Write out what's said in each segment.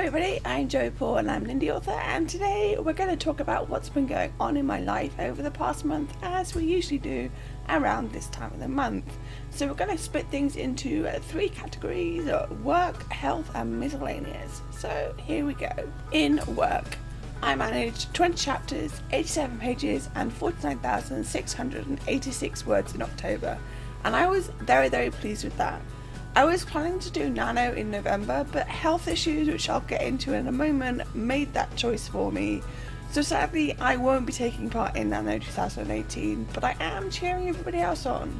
everybody, I'm Jo Paul and I'm an indie author, and today we're going to talk about what's been going on in my life over the past month, as we usually do around this time of the month. So we're going to split things into three categories: work, health and miscellaneous. So here we go. In work, I managed 20 chapters, 87 pages and 49,686 words in October, and I was very pleased with that. I was planning to do Nano in November, but health issues, which I'll get into in a moment, made that choice for me. So sadly, I won't be taking part in Nano 2018, but I am cheering everybody else on.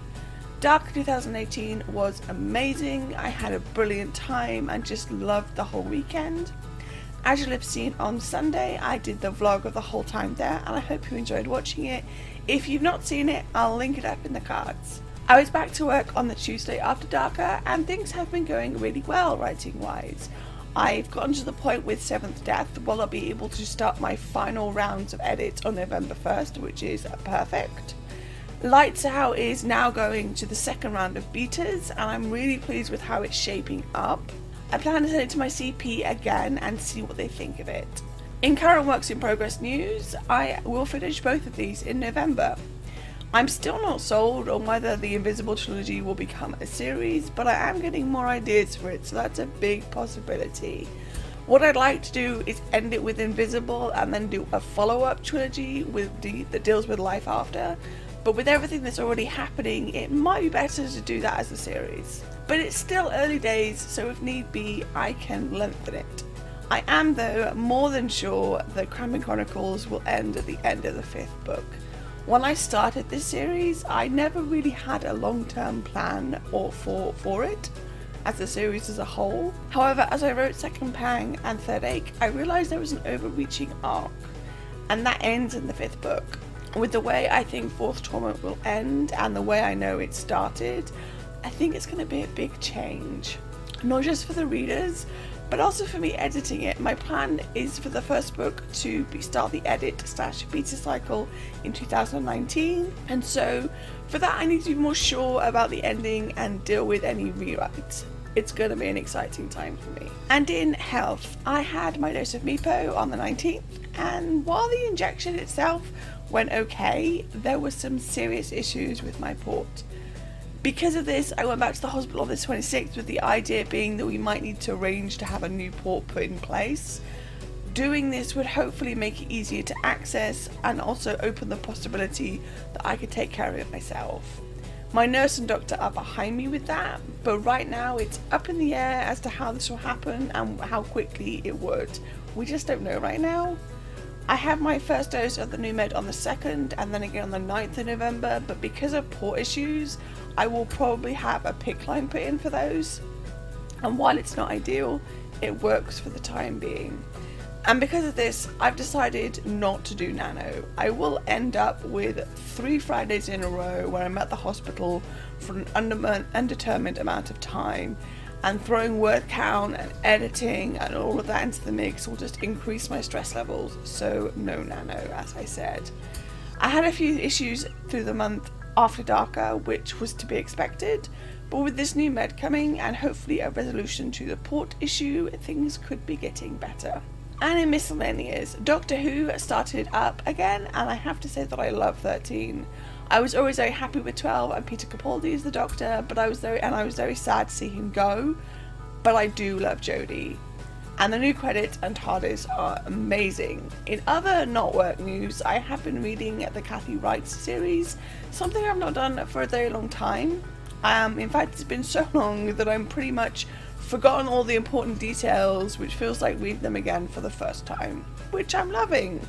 Dark 2018 was amazing. I had a brilliant time and just loved the whole weekend. As you'll have seen on Sunday, I did the vlog of the whole time there, and I hope you enjoyed watching it. If you've not seen it, I'll link it up in the cards. I was back to work on the Tuesday after Darker, and things have been going really well writing wise. I've gotten to the point with 7th Death where I'll be able to start my final rounds of edits on November 1st, which is perfect. Lights Out is now going to the second round of betas, and I'm really pleased with how it's shaping up. I plan to send it to my CP again and see what they think of it. In current works in progress news, I will finish both of these in November. I'm still not sold on whether the Invisible trilogy will become a series, but I am getting more ideas for it, so that's a big possibility. What I'd like to do is end it with Invisible and then do a follow-up trilogy that deals with life after, but with everything that's already happening, it might be better to do that as a series. But it's still early days, so if need be, I can lengthen it. I am, though, more than sure that Cramming Chronicles will end at the end of the 5th book. When I started this series, I never really had a long-term plan for it as a series as a whole. However, as I wrote Second Pang and Third Ache, I realised there was an overreaching arc, and that ends in the 5th book. With the way I think Fourth Torment will end and the way I know it started, I think it's going to be a big change. Not just for the readers, but also for me editing it. My plan is for the first book to start the edit/beta cycle in 2019, and so for that I need to be more sure about the ending and deal with any rewrites. It's going to be an exciting time for me. And in health, I had my dose of Mepo on the 19th, and while the injection itself went okay, there were some serious issues with my port. Because of this, I went back to the hospital on the 26th, with the idea being that we might need to arrange to have a new port put in place. Doing this would hopefully make it easier to access and also open the possibility that I could take care of it myself. My nurse and doctor are behind me with that, but right now it's up in the air as to how this will happen and how quickly it would. We just don't know right now. I had my first dose of the new med on the 2nd and then again on the 9th of November, but because of port issues, I will probably have a PICC line put in for those. And while it's not ideal, it works for the time being. And because of this, I've decided not to do Nano. I will end up with 3 Fridays in a row where I'm at the hospital for an undetermined amount of time, and throwing word count and editing and all of that into the mix will just increase my stress levels, so no Nano, as I said. I had a few issues through the month after Darker, which was to be expected, but with this new med coming and hopefully a resolution to the port issue, things could be getting better. And in miscellaneous, Doctor Who started up again, and I have to say that I love 13. I was always very happy with 12 and Peter Capaldi as the Doctor, but I was very sad to see him go. But I do love Jodie, and the new credits and TARDIS are amazing. In other not work news, I have been reading the Kathy Wright series, something I've not done for a very long time. In fact, it's been so long that I'm pretty much forgotten all the important details, which feels like reading them again for the first time, which I'm loving.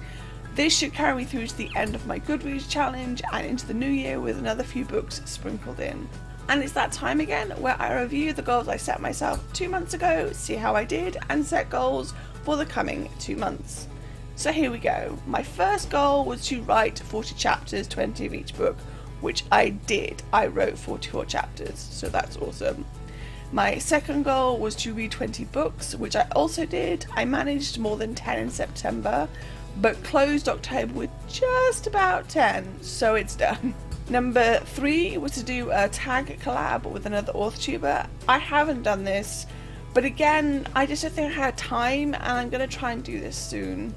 This should carry me through to the end of my Goodreads challenge and into the new year with another few books sprinkled in. And it's that time again where I review the goals I set myself 2 months ago, see how I did, and set goals for the coming 2 months. So here we go. My first goal was to write 40 chapters, 20 of each book, which I did. I wrote 44 chapters, so that's awesome. My second goal was to read 20 books, which I also did. I managed more than 10 in September, but closed October with just about 10, so it's done. Number 3 was to do a tag collab with another Authortuber. I haven't done this, But again, I just don't think I had time, and I'm going to try and do this soon.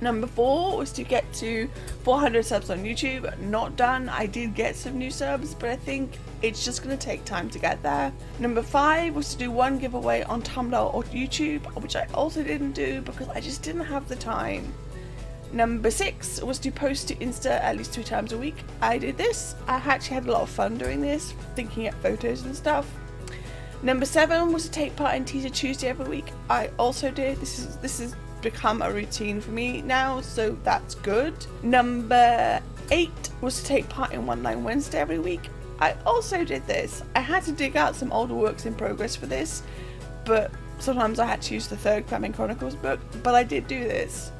Number 4 was to get to 400 subs on YouTube. Not done. I did get some new subs, but I think it's just going to take time to get there. Number 5 was to do one giveaway on Tumblr or YouTube, which I also didn't do because I just didn't have the time. Number 6 was to post to Insta at least 2 times a week. I did this. I actually had a lot of fun doing this, thinking up photos and stuff. Number 7 was to take part in Teaser Tuesday every week. I also did. This has become a routine for me now, so that's good. Number 8 was to take part in One Line Wednesday every week. I also did this. I had to dig out some older works in progress for this, but sometimes I had to use the 3rd Fleming Chronicles book, but I did do this.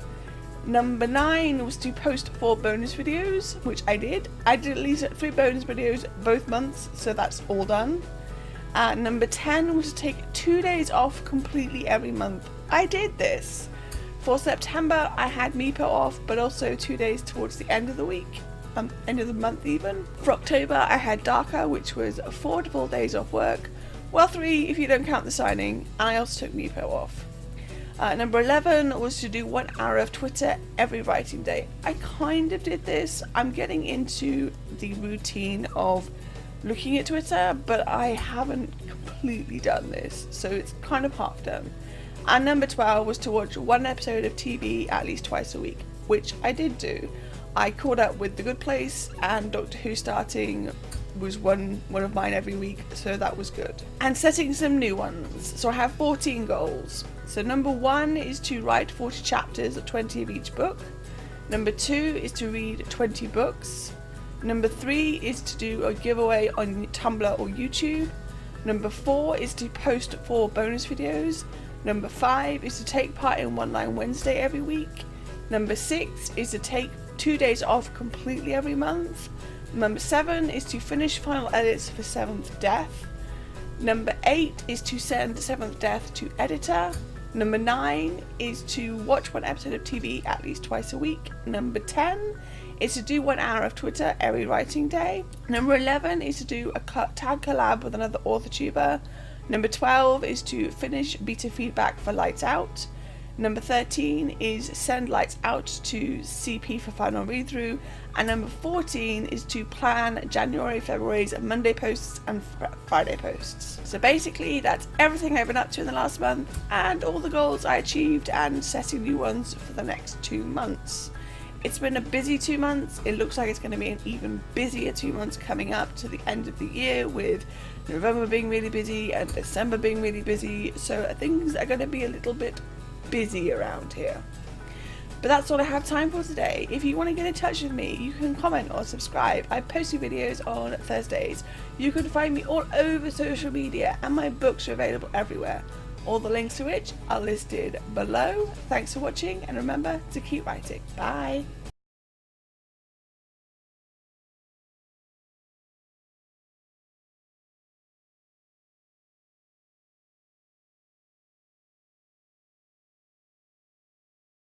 Number 9 was to post 4 bonus videos, which I did. I did at least 3 bonus videos both months, so that's all done. Number 10 was to take 2 days off completely every month. I did this. For September, I had Meepo off, but also 2 days towards the end of the week, end of the month even. For October, I had Darker, which was 4 full days off work. Well, 3 if you don't count the signing, and I also took Meepo off. Number 11 was to do 1 hour of Twitter every writing day. I kind of did this. I'm getting into the routine of looking at Twitter, but I haven't completely done this, so it's kind of half done. And number 12 was to watch 1 episode of TV at least twice a week, which I did do. I caught up with The Good Place, and Doctor Who starting was one of mine every week, so that was good. And setting some new ones. So I have 14 goals. So number 1 is to write 40 chapters, 20 of each book. Number 2 is to read 20 books. Number 3 is to do a giveaway on Tumblr or YouTube. Number 4 is to post 4 bonus videos. Number 5 is to take part in One Line Wednesday every week. Number 6 is to take 2 days off completely every month. Number 7 is to finish final edits for 7th Death. Number 8 is to send 7th Death to editor. Number 9 is to watch 1 episode of TV at least twice a week. Number 10 is to do 1 hour of Twitter every writing day. Number 11 is to do a tag collab with another Authortuber. Number 12 is to finish beta feedback for Lights Out. Number 13 is send Lights Out to CP for final read through. And number 14 is to plan January, February's Monday posts and Friday posts. So basically that's everything I've been up to in the last month, and all the goals I achieved, and setting new ones for the next 2 months. It's been a busy 2 months. It looks like it's going to be an even busier 2 months coming up to the end of the year, with November being really busy and December being really busy. So things are going to be a little bit busy around here. But that's all I have time for today. If you want to get in touch with me, you can comment or subscribe. I post new videos on Thursdays. You can find me all over social media, and my books are available everywhere. All the links to which are listed below. Thanks for watching, and remember to keep writing. Bye.